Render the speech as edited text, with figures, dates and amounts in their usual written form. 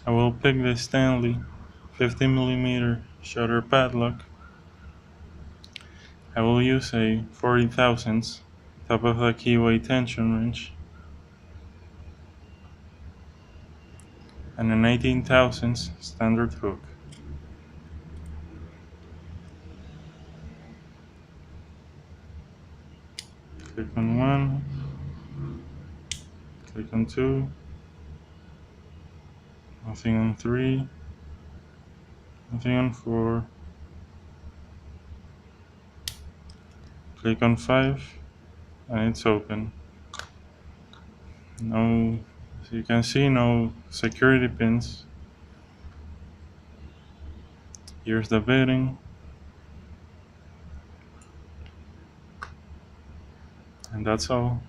I will pick the Stanley 50mm shutter padlock. I will use a 40 thousandths top of the keyway tension wrench and a 19 thousandths standard hook. Click on 1, click on 2, nothing on 3, nothing on 4, click on 5, and it's open. No, as you can see, no security pins. Here's the bedding, and that's all.